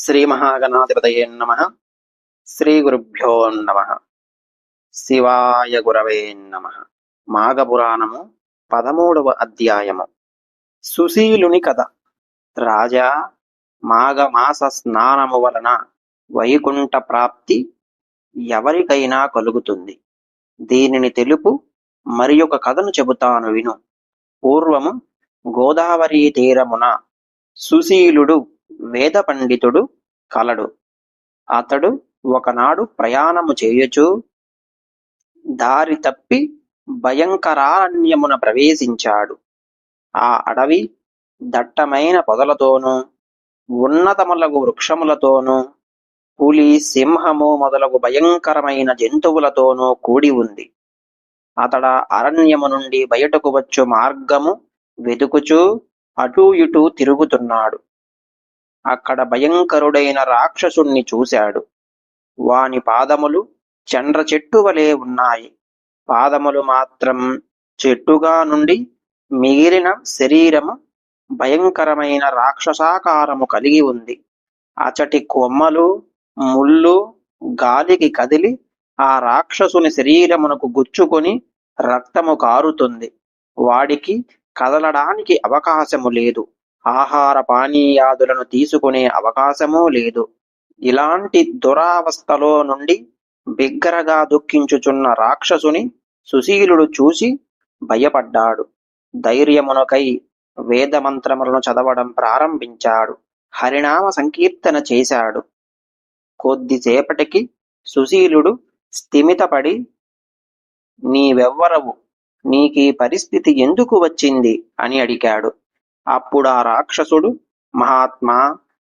శ్రీ మహాగణాధిపతయే నమః. శ్రీ గురుభ్యో నమః. శివాయ గురవే నమః. మాఘపురాణము 13వ అధ్యాయము. సుశీలుని కథ. రాజా, మాఘమాస స్నానము వలన వైకుంఠ ప్రాప్తి ఎవరికైనా కలుగుతుంది. దీనిని తెలుపు మరి ఒక కథను చెబుతాను విను. పూర్వము గోదావరీ తీరమున సుశీలుడు వేద పండితుడు కలడు. అతడు ఒకనాడు ప్రయాణము చేయుచు దారి తప్పి భయంకరారణ్యమున ప్రవేశించాడు. ఆ అడవి దట్టమైన పొదలతోనూ ఉన్నతములగు వృక్షములతోనూ పులి, సింహము మొదలగు భయంకరమైన జంతువులతోనూ కూడి ఉంది. అతడ అరణ్యము నుండి బయటకు వచ్చు మార్గము వెతుకుచూ అటూ ఇటూ తిరుగుతున్నాడు. అక్కడ భయంకరుడైన రాక్షసుణ్ణి చూశాడు. వాని పాదములు చండ్ర చెట్టు వలె ఉన్నాయి. పాదములు మాత్రం చెట్టుగా నుండి మిగిలిన శరీరము భయంకరమైన రాక్షసాకారము కలిగి ఉంది. అచటి కొమ్మలు, ముళ్ళు గాలికి కదిలి ఆ రాక్షసుని శరీరమునకు గుచ్చుకొని రక్తము కారుతుంది. వాడికి కదలడానికి అవకాశము లేదు. ఆహార పానీయాదులను తీసుకునే అవకాశమూ లేదు. ఇలాంటి దురావస్థలో నుండి బిగ్గరగా దుఃఖించుచున్న రాక్షసుని సుశీలుడు చూసి భయపడ్డాడు. ధైర్యమునకై వేదమంత్రములను చదవడం ప్రారంభించాడు. హరినామ సంకీర్తన చేశాడు. కొద్దిసేపటికి సుశీలుడు స్థిమితపడి, నీవెవ్వరవు? నీకీ పరిస్థితి ఎందుకు వచ్చింది అని అడిగాడు. అప్పుడా రాక్షసుడు, మహాత్మా,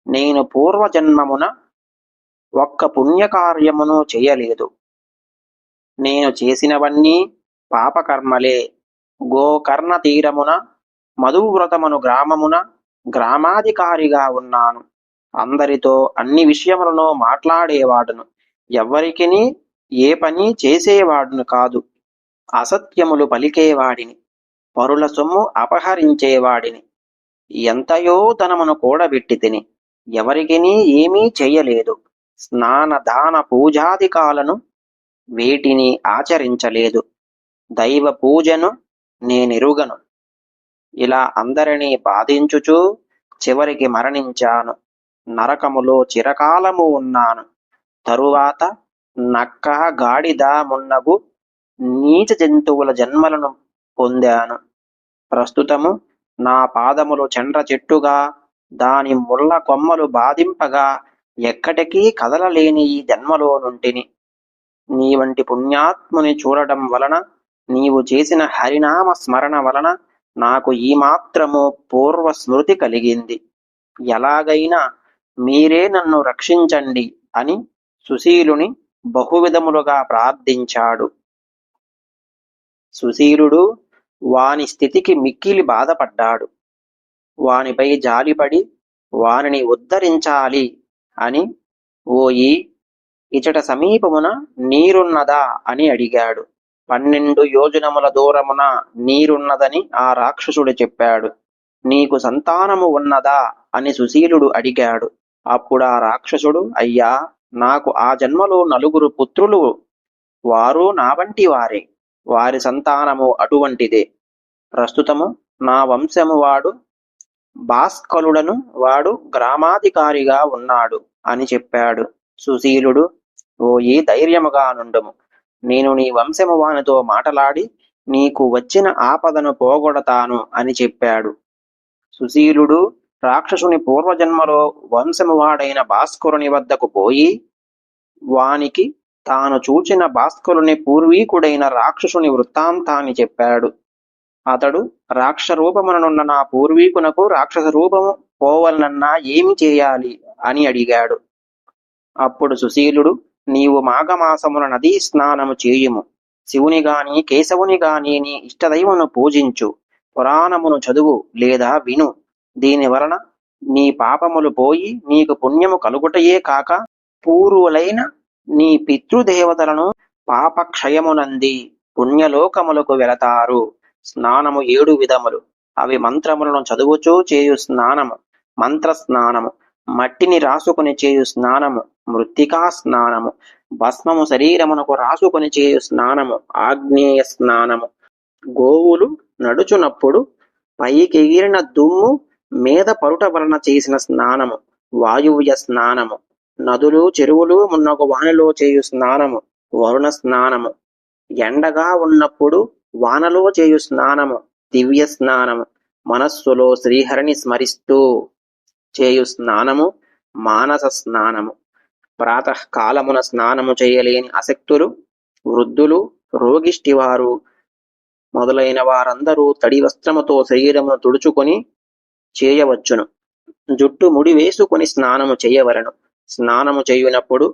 నేను పూర్వజన్మమున ఒక్క పుణ్యకార్యమును చేయలేదు. నేను చేసినవన్నీ పాపకర్మలే. గోకర్ణ తీరమున మధువ్రతమను గ్రామమున గ్రామాధికారిగా ఉన్నాను. అందరితో అన్ని విషయములను మాట్లాడేవాడును. ఎవ్వరికిని ఏ పని చేసేవాడును కాదు. అసత్యములు పలికేవాడిని. పరుల సొమ్ము అపహరించేవాడిని. ఎంతయో ధనమును కూడబెట్టి తిని ఎవరికిని ఏమీ చెయ్యలేదు. స్నాన దాన పూజాదికాలను వేటిని ఆచరించలేదు. దైవ పూజను నేనెరుగను. ఇలా అందరినీ బాధించుచూ చివరికి మరణించాను. నరకములో చిరకాలము ఉన్నాను. తరువాత నక్క, గాడిద మున్నగు నీచ జంతువుల జన్మలను పొందాను. ప్రస్తుతము నా పాదములు చండ్ర చెట్టుగా, దాని ముళ్ళ కొమ్మలు బాధింపగా ఎక్కడికీ కదలలేని ఈ జన్మలో నుంటిని. నీ వంటి పుణ్యాత్ముని చూడడం వలన, నీవు చేసిన హరినామ స్మరణ వలన నాకు ఈ మాత్రము పూర్వ స్మృతి కలిగింది. ఎలాగైనా మీరే నన్ను రక్షించండి అని సుశీలుని బహువిధములుగా ప్రార్థించాడు. సుశీలుడు వాని స్థితికి మిక్కిలి బాధపడ్డాడు. వానిపై జాలిపడి వానిని ఉద్ధరించాలి అని, ఓయి, ఇచట సమీపమున నీరున్నదా అని అడిగాడు. 12 యోజనముల దూరమున నీరున్నదని ఆ రాక్షసుడు చెప్పాడు. నీకు సంతానము ఉన్నదా అని సుశీలుడు అడిగాడు. అప్పుడు ఆ రాక్షసుడు, అయ్యా, నాకు ఆ జన్మలో 4 పుత్రులు. వారు నా వంటి వారే. వారి సంతానము అటువంటిదే. ప్రస్తుతము నా వంశము వాడు భాస్కలుడను, వాడు గ్రామాధికారిగా ఉన్నాడు అని చెప్పాడు. సుశీలుడు, ఓయి, ధైర్యముగా నుండుము. నేను నీ వంశము వానితో మాటలాడి నీకు వచ్చిన ఆపదను పోగొడతాను అని చెప్పాడు. సుశీలుడు రాక్షసుని పూర్వజన్మలో వంశము వాడైన భాస్కరుని వద్దకు పోయి వానికి తాను చూచిన భాస్కరుని పూర్వీకుడైన రాక్షసుని వృత్తాంతాన్ని చెప్పాడు. అతడు, రాక్షసరూపముననున్న నా పూర్వీకునకు రాక్షస రూపము పోవలనన్నా ఏమి చేయాలి అని అడిగాడు. అప్పుడు సుశీలుడు, నీవు మాఘమాసమున నదీ స్నానము చేయుము. శివుని గాని కేశవుని గాని నీ ఇష్టదైవమును పూజించు. పురాణమును చదువు లేదా విను. దీని వలన నీ పాపములు పోయి నీకు పుణ్యము కలుగుటయే కాక పూర్వులైన నీ పితృదేవతలను పాపక్షయమునంది పుణ్యలోకములకు వెళతారు. స్నానము 7 విధములు. అవి మంత్రములను చదువుచూ చేయు స్నానము మంత్రస్నానము, మట్టిని రాసుకొని చేయు స్నానము మృత్తికా స్నానము, భస్మము శరీరమునకు రాసుకొని చేయు స్నానము ఆగ్నేయ స్నానము, గోవులు నడుచునప్పుడు పైకెగిరిన దుమ్ము మీద పరుట వలన చేసిన స్నానము వాయువ్య స్నానము, నదులు చెరువులు మున్నగు వానిలో చేయు స్నానము వరుణ స్నానము, ఎండగా ఉన్నప్పుడు వానలో చేయు స్నానము దివ్య స్నానము, మనస్సులో శ్రీహరిని స్మరిస్తూ చేయు స్నానము మానస స్నానము. ప్రాతకాలమున స్నానము చేయలేని అశక్తులు, వృద్ధులు, రోగిష్టివారు మొదలైన వారందరూ తడి వస్త్రముతో శరీరమును తుడుచుకొని చేయవచ్చును. జుట్టు ముడి వేసుకొని స్నానము చేయవలెను. స్నానము చేయునప్పుడు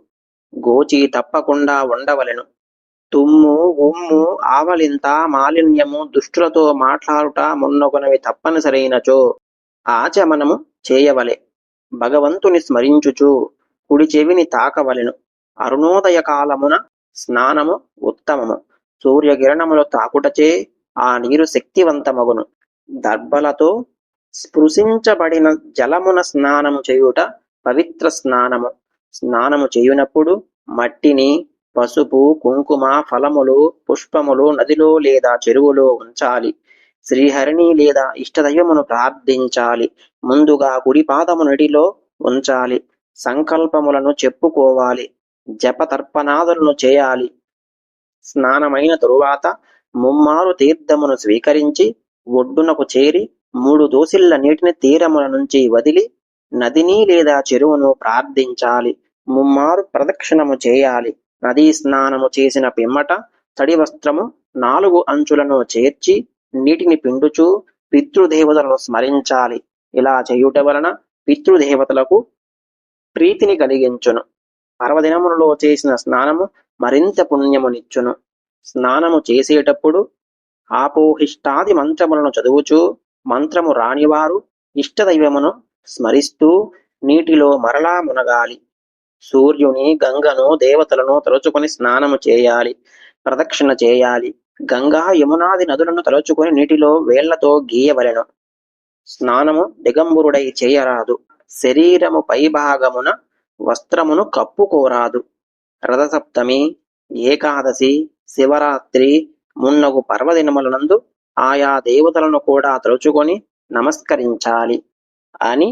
గోచి తప్పకుండా ఉండవలెను. తుమ్ము, ఉమ్ము, ఆవలింత, మాలిన్యము, దుష్టులతో మాట్లాడుట మున్నగునవి తప్పనిసరైనచో ఆచమనము చేయవలె. భగవంతుని స్మరించుచు కుడి చెవిని తాకవలెను. అరుణోదయ కాలమున స్నానము ఉత్తమము. సూర్యకిరణములు తాకుటచే ఆ నీరు శక్తివంతమగును. దర్భలతో స్పృశించబడిన జలమున స్నానము చేయుట పవిత్ర స్నానము. స్నానము చేయునప్పుడు మట్టిని, పసుపు, కుంకుమ, ఫలములు, పుష్పములు నదిలో లేదా చెరువులో ఉంచాలి. శ్రీహరిని లేదా ఇష్టదైవమును ప్రార్థించాలి. ముందుగా కుడి పాదము నడిలో ఉంచాలి. సంకల్పములను చెప్పుకోవాలి. జపతర్పణాదులను చేయాలి. స్నానమైన తరువాత ముమ్మారు తీర్థమును స్వీకరించి ఒడ్డునకు చేరి 3 దోసిళ్ల నీటిని తీరముల నుంచి వదిలి నదిని లేదా చెరువును ప్రార్థించాలి. ముమ్మారు ప్రదక్షిణము చేయాలి. నదీ స్నానము చేసిన పిమ్మట తడి వస్త్రము 4 అంచులను చేర్చి నీటిని పిండుచూ పితృదేవతలను స్మరించాలి. ఇలా చేయుట వలన పితృదేవతలకు ప్రీతిని కలిగించును. పర్వదినములలో చేసిన స్నానము మరింత పుణ్యమునిచ్చును. స్నానము చేసేటప్పుడు ఆపోహిష్టాది మంత్రములను చదువుచూ మంత్రము రానివారు ఇష్టదైవమును స్మరిస్తూ నీటిలో మరలా మునగాలి. సూర్యుని, గంగను, దేవతలను తలుచుకొని స్నానము చేయాలి. ప్రదక్షిణ చేయాలి. గంగా, యమునాది నదులను తలుచుకొని నీటిలో వేళ్లతో గీయవలెను. స్నానము దిగంబరుడై చేయరాదు. శరీరము పైభాగమున వస్త్రమును కప్పుకోరాదు. రథసప్తమి, ఏకాదశి, శివరాత్రి మున్నగు పర్వదినములనందు ఆయా దేవతలను కూడా తలుచుకొని నమస్కరించాలి అని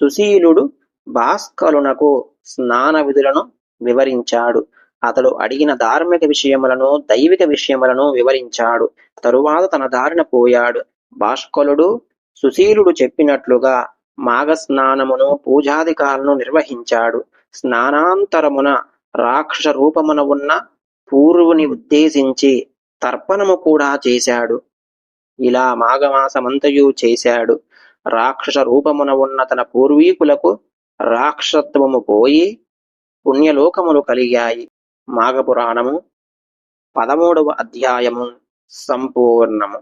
సుశీలుడు భాస్కరునకు స్నాన విధులను వివరించాడు. అతడు అడిగిన ధార్మిక విషయములను, దైవిక విషయములను వివరించాడు. తరువాత తన దారిన పోయాడు. భాస్కరుడు సుశీలుడు చెప్పినట్లుగా మాఘస్నానమును, పూజాధికాలను నిర్వహించాడు. స్నానాంతరమున రాక్షస రూపమున ఉన్న పూర్వుని ఉద్దేశించి తర్పణము కూడా చేశాడు. ఇలా మాఘమాసమంతయు చేశాడు. రాక్షస రూపమున ఉన్న తన పూర్వీకులకు రాక్షసత్వము పోయి పుణ్యలోకములు కలిగాయి. మాఘపురాణము 13వ అధ్యాయము సంపూర్ణము.